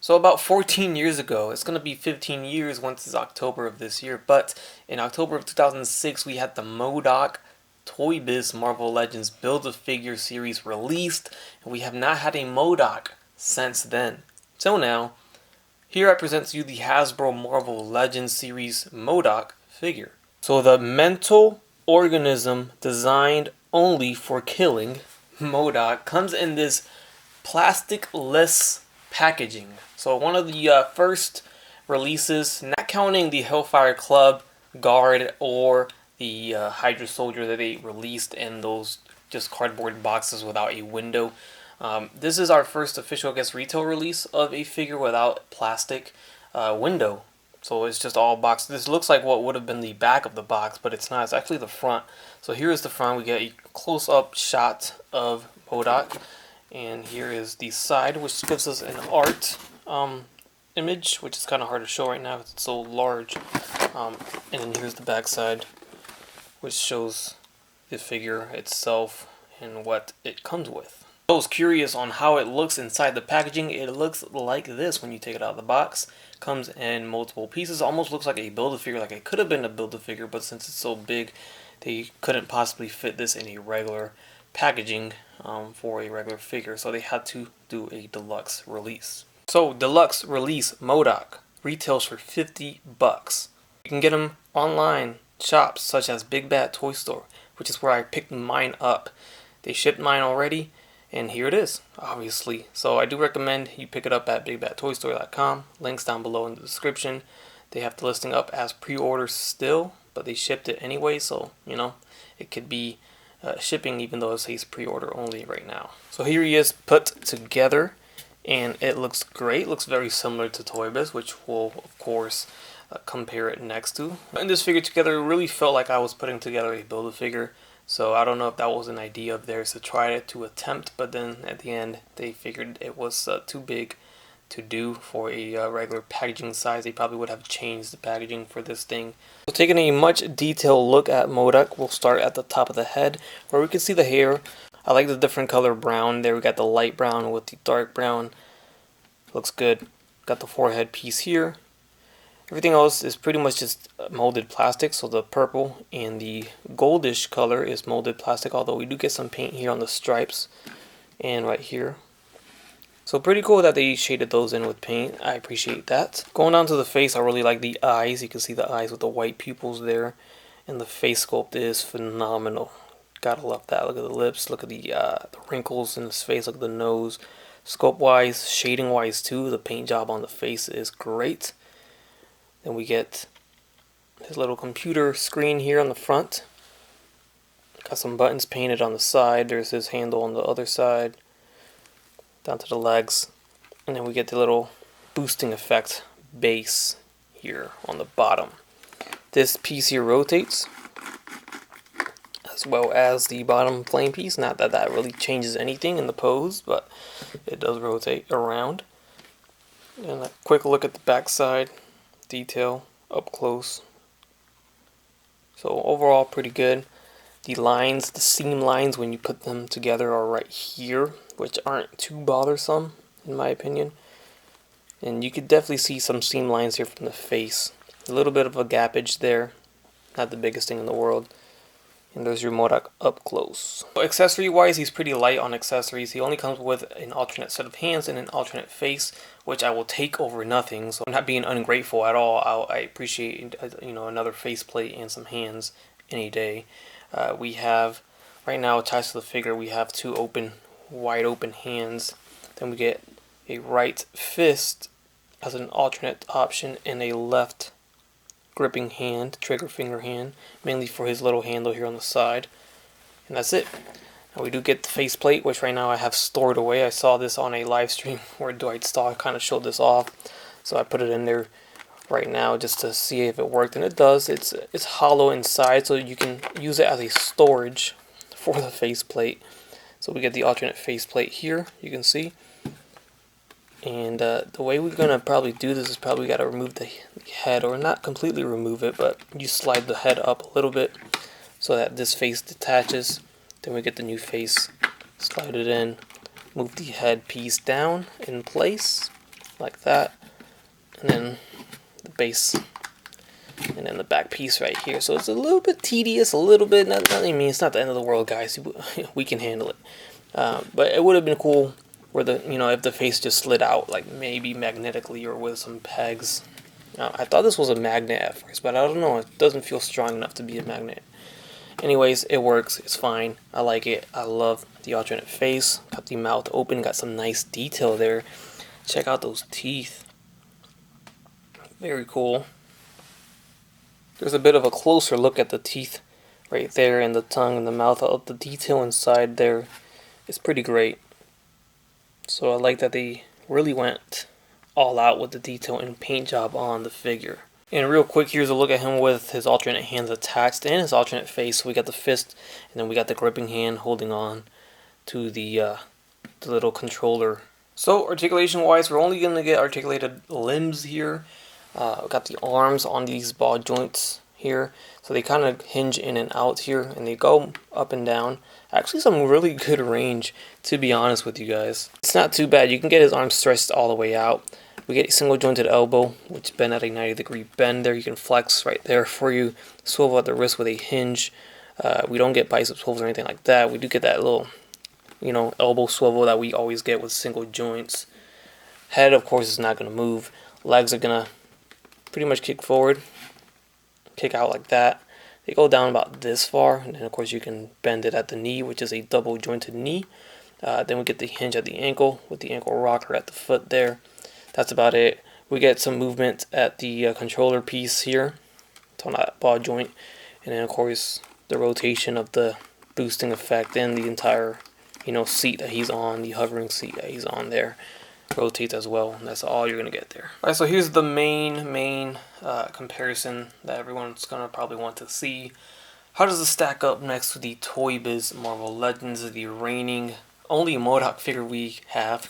So about 14 years ago, it's going to be 15 years once it's October of this year, but in October of 2006 we had the M.O.D.O.K. Toy Biz Marvel Legends Build-A-Figure series released, and we have not had a M.O.D.O.K. since then. So now, here I present to you the Hasbro Marvel Legends series M.O.D.O.K. figure. So the mental organism designed only for killing M.O.D.O.K. comes in this plastic-less packaging. So one of the first releases, not counting the Hellfire Club Guard or the Hydra Soldier that they released in those just cardboard boxes without a window. This is our first official, I guess, retail release of a figure without plastic window. So it's just all box. This looks like what would have been the back of the box, but it's not. It's actually the front. So here is the front. We get a close-up shot of M.O.D.O.K. And here is the side, which gives us an art image, which is kind of hard to show right now because it's so large. And then here's the back side, which shows the figure itself and what it comes with. I was curious on how it looks inside the packaging. It looks like this when you take it out of the box. Comes in multiple pieces. Almost looks like a Build-A-Figure, like it could have been a Build-A-Figure, but since it's so big, they couldn't possibly fit this in a regular packaging for a regular figure, so they had to do a deluxe release. So deluxe release M.O.D.O.K. retails for $50. You can get them online shops such as Big Bad Toy Store, which is where I picked mine up. They shipped mine already, and here it is, obviously. So I do recommend you pick it up at bigbadtoystore.com. Links down below in the description. They have the listing up as pre-order still, but they shipped it anyway, so you know it could be shipping even though it says pre-order only right now. So here he is put together, and it looks great. It looks very similar to Toy Biz, which we'll of course compare it next to. And this figure together really felt like I was putting together a Build-A-Figure. So I don't know if that was an idea of theirs to try it, to attempt, but then at the end they figured it was too big to do for a regular packaging size. They probably would have changed the packaging for this thing. So taking a much detailed look at M.O.D.O.K, we'll start at the top of the head where we can see the hair. I like the different color brown there. We got the light brown with the dark brown. Looks good. Got the forehead piece here. Everything else is pretty much just molded plastic, so the purple and the goldish color is molded plastic, although we do get some paint here on the stripes and right here. So pretty cool that they shaded those in with paint. I appreciate that. Going down to the face, I really like the eyes. You can see the eyes with the white pupils there. And the face sculpt is phenomenal. Gotta love that. Look at the lips. Look at the wrinkles in his face. Look at the nose. Sculpt-wise, shading-wise too, the paint job on the face is great. Then we get his little computer screen here on the front. Got some buttons painted on the side. There's his handle on the other side. Down to the legs, and then we get the little boosting effect base here on the bottom. This piece here rotates, as well as the bottom plane piece. Not that that really changes anything in the pose, but it does rotate around. And a quick look at the back side detail up close. So overall pretty good. The lines, the seam lines when you put them together are right here, which aren't too bothersome in my opinion. And you could definitely see some seam lines here from the face. A little bit of a gappage there, not the biggest thing in the world. And there's your M.O.D.O.K. up close. So accessory wise, he's pretty light on accessories. He only comes with an alternate set of hands and an alternate face, which I will take over nothing. So I'm not being ungrateful at all. I appreciate another faceplate and some hands any day. We have, right now attached to the figure, we have two wide open hands. Then we get a right fist as an alternate option and a left gripping hand, trigger finger hand, mainly for his little handle here on the side. And that's it. Now we do get the faceplate, which right now I have stored away. I saw this on a live stream where Dwight Stahl kind of showed this off. So I put it in there right now just to see if it worked, and it does. It's hollow inside, so you can use it as a storage for the faceplate. So we get the alternate faceplate here, you can see. And the way we're gonna probably do this is probably gotta remove the head, or not completely remove it, but you slide the head up a little bit so that this face detaches. Then we get the new face, slide it in, move the head piece down in place, like that, and then the base, and then the back piece right here. So it's a little bit tedious, a little bit. I mean, it's not the end of the world, guys. We can handle it. But it would have been cool where the if the face just slid out, like maybe magnetically or with some pegs. I thought this was a magnet at first, but I don't know. It doesn't feel strong enough to be a magnet. Anyways, it works. It's fine. I like it. I love the alternate face. Got the mouth open. Got some nice detail there. Check out those teeth. Very cool. There's a bit of a closer look at the teeth right there, and the tongue and the mouth. The detail inside there is pretty great. So I like that they really went all out with the detail and paint job on the figure. And real quick, here's a look at him with his alternate hands attached and his alternate face. So we got the fist, and then we got the gripping hand holding on to the little controller. So articulation wise, we're only going to get articulated limbs here. We got the arms on these ball joints here, so they kind of hinge in and out here, and they go up and down. Actually, some really good range, to be honest with you guys. It's not too bad. You can get his arms stretched all the way out. We get a single jointed elbow, which bend at a 90-degree bend there. You can flex right there for you. Swivel at the wrist with a hinge. We don't get bicep swivels or anything like that. We do get that little, elbow swivel that we always get with single joints. Head, of course, is not going to move. Legs are going to pretty much kick forward, kick out like that. They go down about this far, and then of course you can bend it at the knee, which is a double jointed knee. Then we get the hinge at the ankle with the ankle rocker at the foot there. That's about it. We get some movement at the controller piece here. It's on that ball joint, and then of course the rotation of the boosting effect and the entire seat that he's on, the hovering seat that he's on there, rotates as well, and that's all you're gonna get there. Alright, so here's the main comparison that everyone's gonna probably want to see. How does this stack up next to the Toy Biz Marvel Legends, the reigning only M.O.D.O.K figure we have,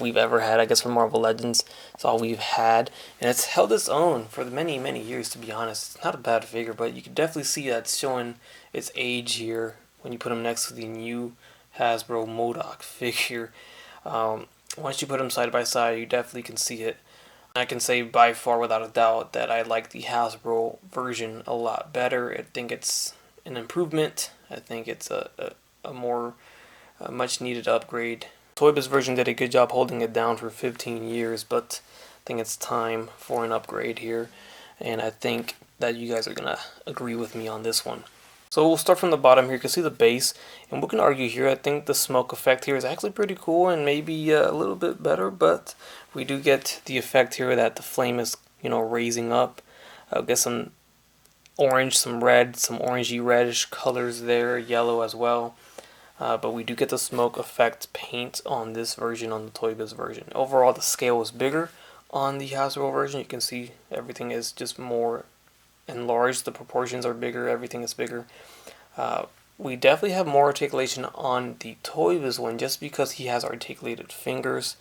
we've ever had, I guess, from Marvel Legends. It's all we've had, and it's held its own for many years, to be honest. It's not a bad figure, but you can definitely see that it's showing its age here when you put them next to the new Hasbro M.O.D.O.K figure. Once you put them side by side, you definitely can see it. I can say by far without a doubt that I like the Hasbro version a lot better. I think it's an improvement. I think it's a more much needed upgrade. Toy Biz version did a good job holding it down for 15 years, but I think it's time for an upgrade here, and I think that you guys are gonna agree with me on this one. So we'll start from the bottom here. You can see the base, and we can argue here. I think the smoke effect here is actually pretty cool and maybe a little bit better, but we do get the effect here that the flame is, raising up. Get some orange, some red, some orangey reddish colors there, yellow as well. But we do get the smoke effect paint on this version, on the Toy Biz version. Overall, the scale is bigger on the Hasbro version. You can see everything is just more enlarged. The proportions are bigger. Everything is bigger. We definitely have more articulation on the Toy Biz one, just because he has articulated fingers.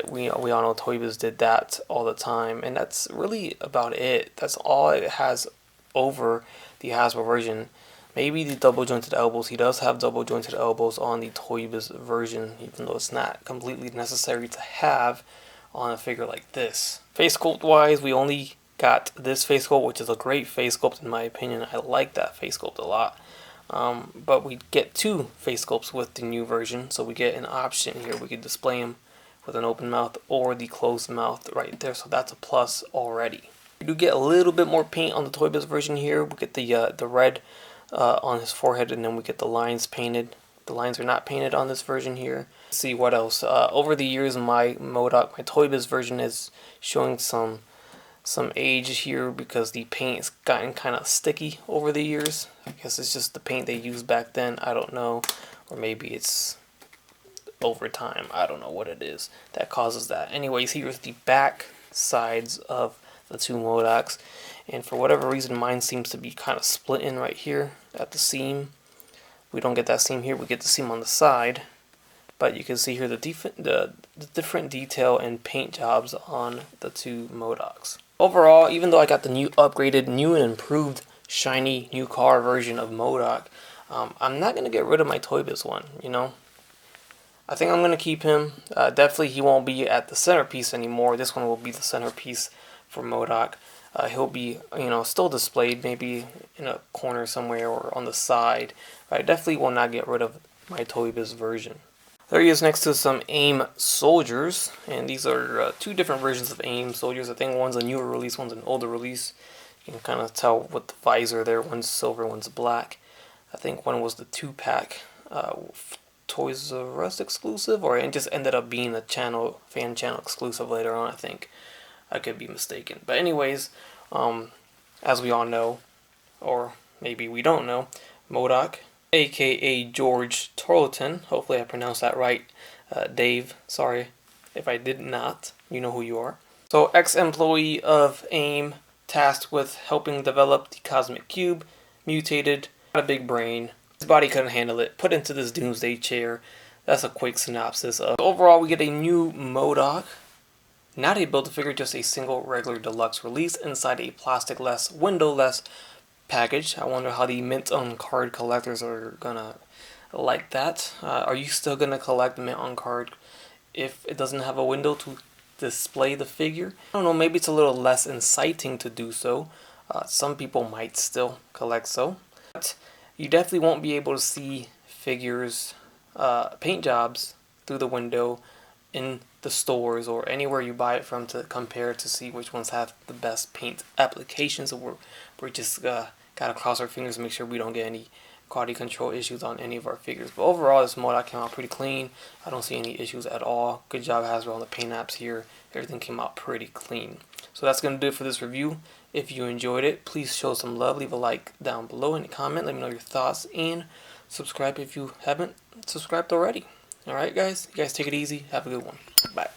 We all know Toy Biz did that all the time, and that's really about it. That's all it has over the Hasbro version. Maybe the double jointed elbows. He does have double jointed elbows on the Toy Biz version, even though it's not completely necessary to have on a figure like this. Face sculpt wise, we only got this face sculpt, which is a great face sculpt in my opinion. I like that face sculpt a lot. But we get two face sculpts with the new version, so we get an option here. We could display him with an open mouth or the closed mouth right there, so that's a plus already. We do get a little bit more paint on the Toy Biz version here. We get the red on his forehead, and then we get the lines painted. The lines are not painted on this version here. Let's see what else. Over the years, my M.O.D.O.K, my Toy Biz version is showing some age here because the paint has gotten kind of sticky over the years. I guess it's just the paint they used back then. I don't know, or maybe it's over time. I don't know what it is that causes that. Anyways, here's the back sides of the two M.O.D.O.Ks, and for whatever reason, mine seems to be kind of split in right here at the seam. We don't get that seam here. We get the seam on the side, but you can see here the different detail and paint jobs on the two M.O.D.O.Ks. Overall, even though I got the new upgraded, new and improved, shiny, new car version of M.O.D.O.K, I'm not going to get rid of my Toy Biz one, I think I'm going to keep him. Definitely he won't be at the centerpiece anymore. This one will be the centerpiece for M.O.D.O.K. He'll be, still displayed maybe in a corner somewhere or on the side. But I definitely will not get rid of my Toy Biz version. There he is next to some AIM soldiers. And these are two different versions of AIM soldiers. I think one's a newer release, one's an older release. You can kind of tell with the visor there. One's silver, one's black. I think one was the 2-pack. Toys R Us exclusive, or it just ended up being a fan channel exclusive later on. I think I could be mistaken, but anyways, as we all know, or maybe we don't know, M.O.D.O.K, aka George Tarleton, hopefully I pronounced that right, Dave, sorry if I did not, you know who you are. So ex-employee of AIM, tasked with helping develop the Cosmic Cube, mutated, got a big brain. His body couldn't handle it, put into this doomsday chair. That's a quick synopsis of. Overall, we get a new M.O.D.O.K. Not a Build-A-Figure, just a single regular deluxe release inside a plastic-less, window-less package. I wonder how the mint on card collectors are gonna like that. Are you still gonna collect mint on card if it doesn't have a window to display the figure? I don't know, maybe it's a little less inciting to do so. Some people might still collect so. But you definitely won't be able to see figures, paint jobs through the window in the stores or anywhere you buy it from to compare to see which ones have the best paint applications. So we're just gotta cross our fingers and make sure we don't get any quality control issues on any of our figures. But overall, this M.O.D.O.K came out pretty clean. I don't see any issues at all. Good job Hasbro on the paint apps here. Everything came out pretty clean. So that's going to do it for this review. If you enjoyed it, please show some love. Leave a like down below and a comment. Let me know your thoughts. And subscribe if you haven't subscribed already. Alright guys? You guys take it easy. Have a good one. Bye.